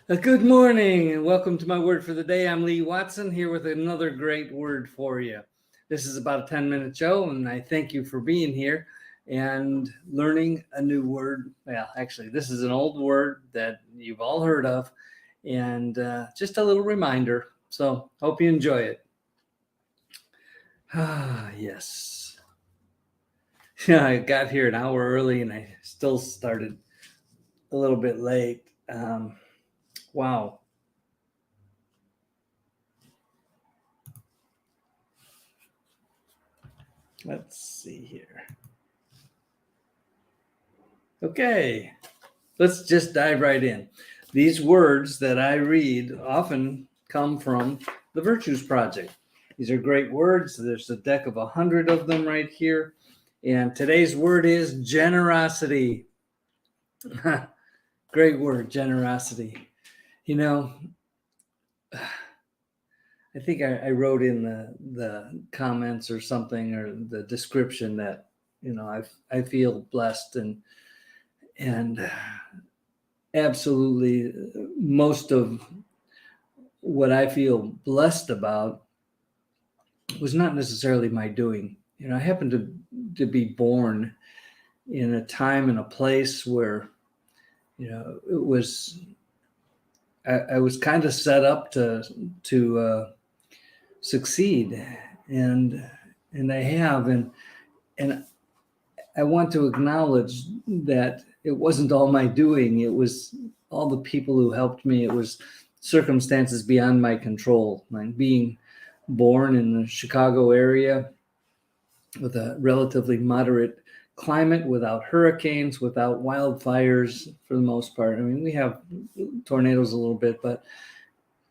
Good morning and welcome to my word for the day. I'm Lee Watson here with another great word for you. This is about a 10-minute show, and I thank you for being here and learning a new word. Well, actually, this is an old word that you've all heard of, and just a little reminder. So, hope you enjoy it. Yes. Yeah, I got here an hour early and I still started a little bit late. Wow. Let's see here. Okay, let's just dive right in. These words that I read often come from the Virtues Project. These are great words. There's a deck of 100 of them right here. And today's word is generosity. Great word, generosity. You know, I think I wrote in the comments or something, or the description, that I feel blessed and absolutely most of what I feel blessed about was not necessarily my doing. I happened to be born in a time and a place where it was I was kind of set up to succeed, and I have, and I want to acknowledge that it wasn't all my doing. It was all the people who helped me. It was circumstances beyond my control. Like being born in the Chicago area with a relatively moderate climate, without hurricanes, without wildfires for the most part. I mean, we have tornadoes a little bit, but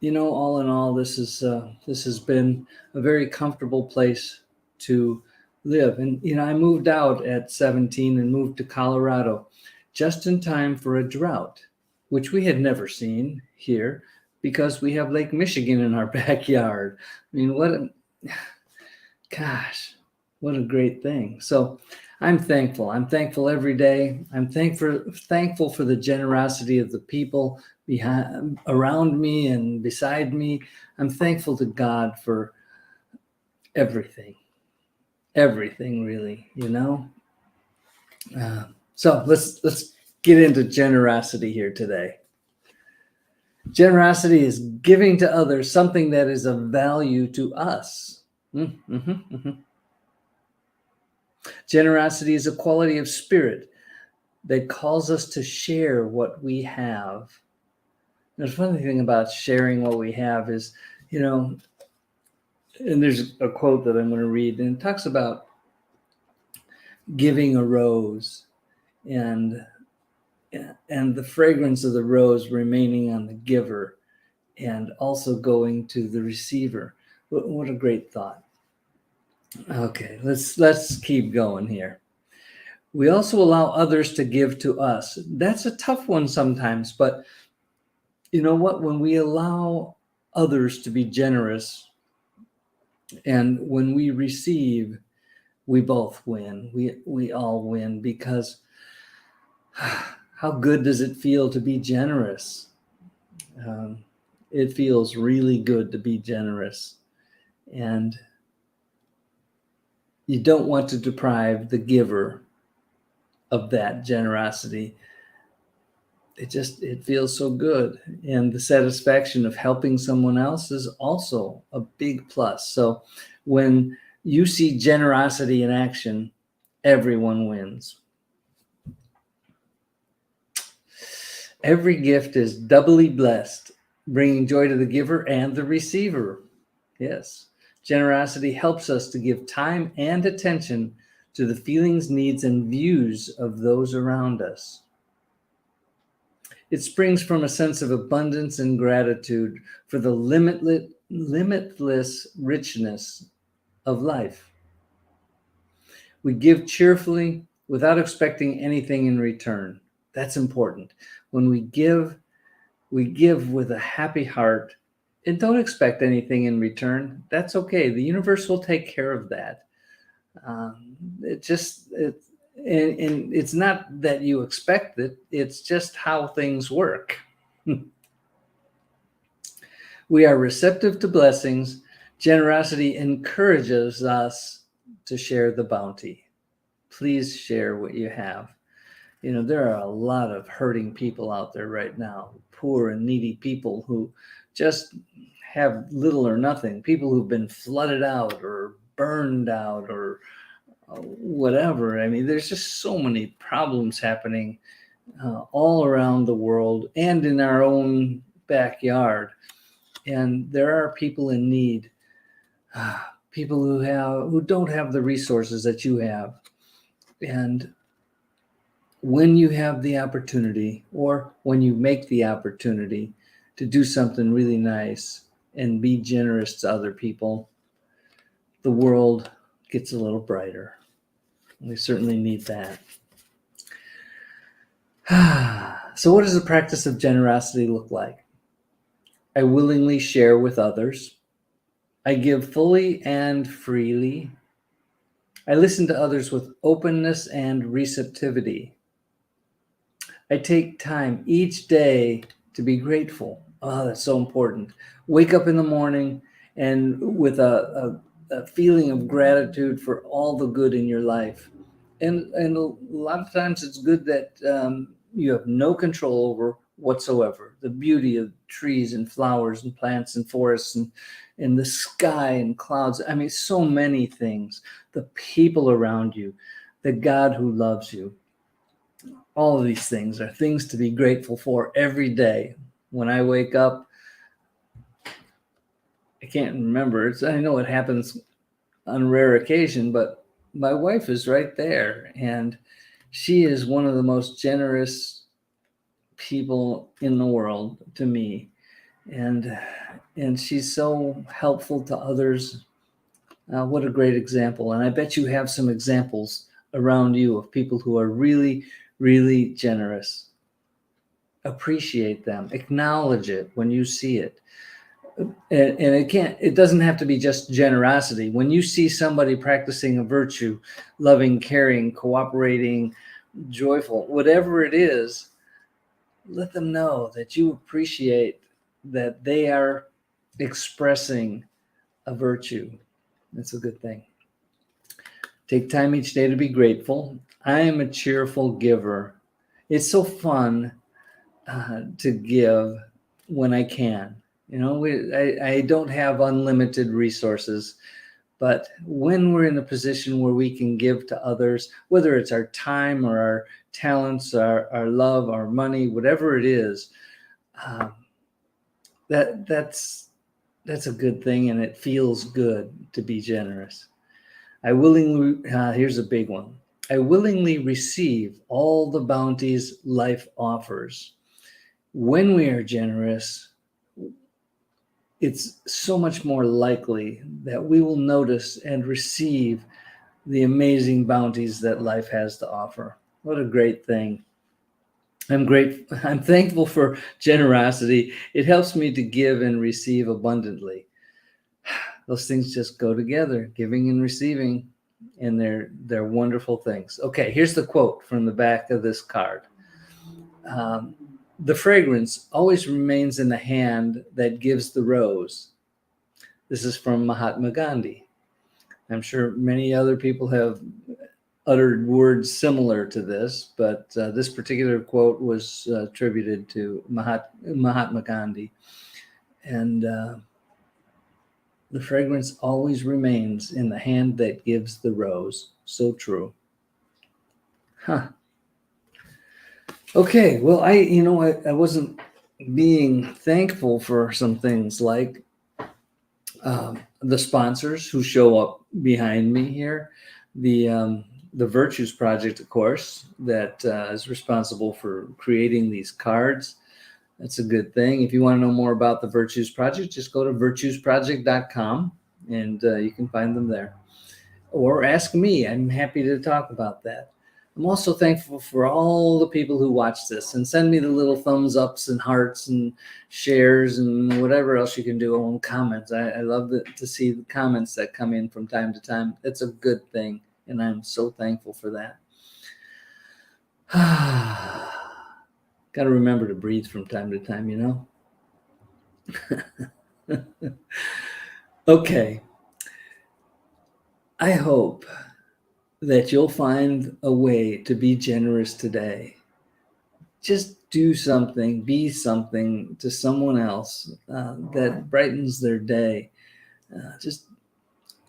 all in all, this has been a very comfortable place to live. And I moved out at 17 and moved to Colorado just in time for a drought, which we had never seen here because we have Lake Michigan in our backyard. I mean, what a great thing. So I'm thankful. I'm thankful every day. I'm thankful for the generosity of the people around me and beside me. I'm thankful to God for everything really. So let's get into generosity here today. Generosity is giving to others something that is of value to us. Generosity is a quality of spirit that calls us to share what we have. The funny thing about sharing what we have is, and there's a quote that I'm going to read, and it talks about giving a rose and the fragrance of the rose remaining on the giver and also going to the receiver. What a great thought. Okay, let's keep going here. We also allow others to give to us. That's a tough one sometimes, but you know what? When we allow others to be generous and when we receive, we both win. We all win, because how good does it feel to be generous? It feels really good to be generous. And you don't want to deprive the giver of that generosity. It feels so good. And the satisfaction of helping someone else is also a big plus. So when you see generosity in action, everyone wins. Every gift is doubly blessed, bringing joy to the giver and the receiver. Yes. Generosity helps us to give time and attention to the feelings, needs, and views of those around us. It springs from a sense of abundance and gratitude for the limitless richness of life. We give cheerfully without expecting anything in return. That's important. When we give with a happy heart and don't expect anything in return. That's okay. The universe will take care of that. It's not that you expect it. It's just how things work. We are receptive to blessings. Generosity encourages us to share the bounty. Please share what you have. You know, there are a lot of hurting people out there right now, poor and needy people who just have little or nothing, people who've been flooded out or burned out or whatever. I mean, there's just so many problems happening all around the world and in our own backyard. And there are people in need, people who don't have the resources that you have. And when you have the opportunity, or when you make the opportunity to do something really nice and be generous to other people, the world gets a little brighter. We certainly need that. So what does the practice of generosity look like? I willingly share with others. I give fully and freely. I listen to others with openness and receptivity. I take time each day to be grateful. Oh, that's so important. Wake up in the morning and with a feeling of gratitude for all the good in your life. And a lot of times it's good that you have no control over whatsoever. The beauty of trees and flowers and plants and forests and the sky and clouds. I mean, so many things. The people around you, the God who loves you. All of these things are things to be grateful for every day. When I wake up, I can't remember. I know it happens on rare occasion, but my wife is right there, and she is one of the most generous people in the world to me, and she's so helpful to others. What a great example. And I bet you have some examples around you of people who are really, really generous. Appreciate them, acknowledge it when you see it. And it doesn't have to be just generosity. When you see somebody practicing a virtue, loving, caring, cooperating, joyful, whatever it is, let them know that you appreciate that they are expressing a virtue. That's a good thing. Take time each day to be grateful. I am a cheerful giver. It's so fun to give when I can. You know, I don't have unlimited resources, but when we're in a position where we can give to others, whether it's our time or our talents, our love, our money, whatever it is, that's a good thing, and it feels good to be generous. I willingly, here's a big one. I willingly receive all the bounties life offers. When we are generous, it's so much more likely that we will notice and receive the amazing bounties that life has to offer. What a great thing. I'm thankful for generosity. It helps me to give and receive abundantly. Those things just go together, giving and receiving, and they're wonderful things. Okay, here's the quote from the back of this card. The fragrance always remains in the hand that gives the rose. This is from Mahatma Gandhi. I'm sure many other people have uttered words similar to this, but this particular quote was attributed to Mahatma Gandhi. And the fragrance always remains in the hand that gives the rose. So true. Huh. Okay, well, I wasn't being thankful for some things like the sponsors who show up behind me here, the Virtues Project, of course, that is responsible for creating these cards. That's a good thing. If you want to know more about the Virtues Project, just go to virtuesproject.com and you can find them there. Or ask me. I'm happy to talk about that. I'm also thankful for all the people who watch this and send me the little thumbs ups and hearts and shares and whatever else you can do on comments. I love to see the comments that come in from time to time. It's a good thing, and I'm so thankful for that. Got to remember to breathe from time to time, you know? Okay. I hope that you'll find a way to be generous today. Just do something, be something to someone else that brightens their day. Just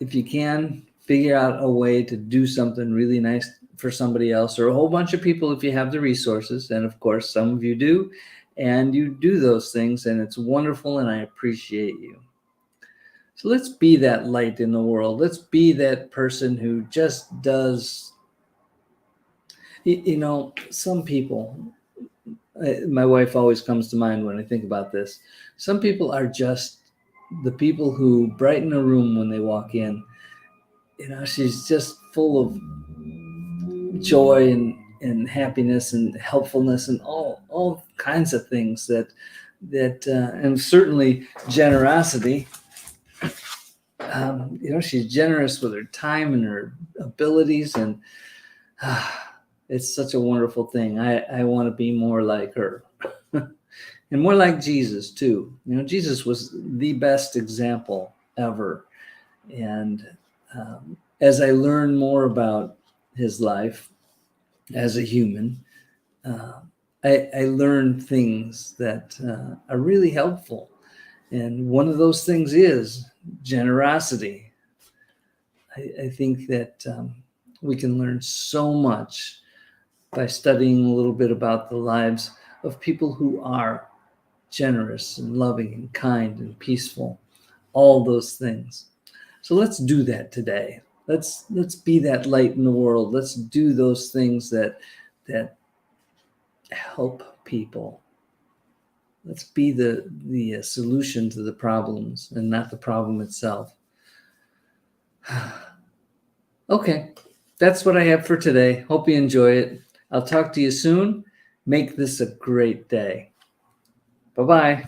if you can, figure out a way to do something really nice for somebody else or a whole bunch of people if you have the resources. And of course, some of you do. And you do those things, and it's wonderful, and I appreciate you. So let's be that light in the world. Let's be that person who just does, some people, my wife always comes to mind when I think about this. Some people are just the people who brighten a room when they walk in. She's just full of joy and happiness and helpfulness and all kinds of things and certainly generosity. She's generous with her time and her abilities, and it's such a wonderful thing. I want to be more like her. And more like Jesus too. Jesus was the best example ever. And as I learn more about his life as a human, I learn things that are really helpful. And one of those things is generosity. I think that we can learn so much by studying a little bit about the lives of people who are generous and loving and kind and peaceful, all those things. So let's do that today. Let's be that light in the world. Let's do those things that help people. Let's be the solution to the problems and not the problem itself. Okay, that's what I have for today. Hope you enjoy it. I'll talk to you soon. Make this a great day. Bye-bye.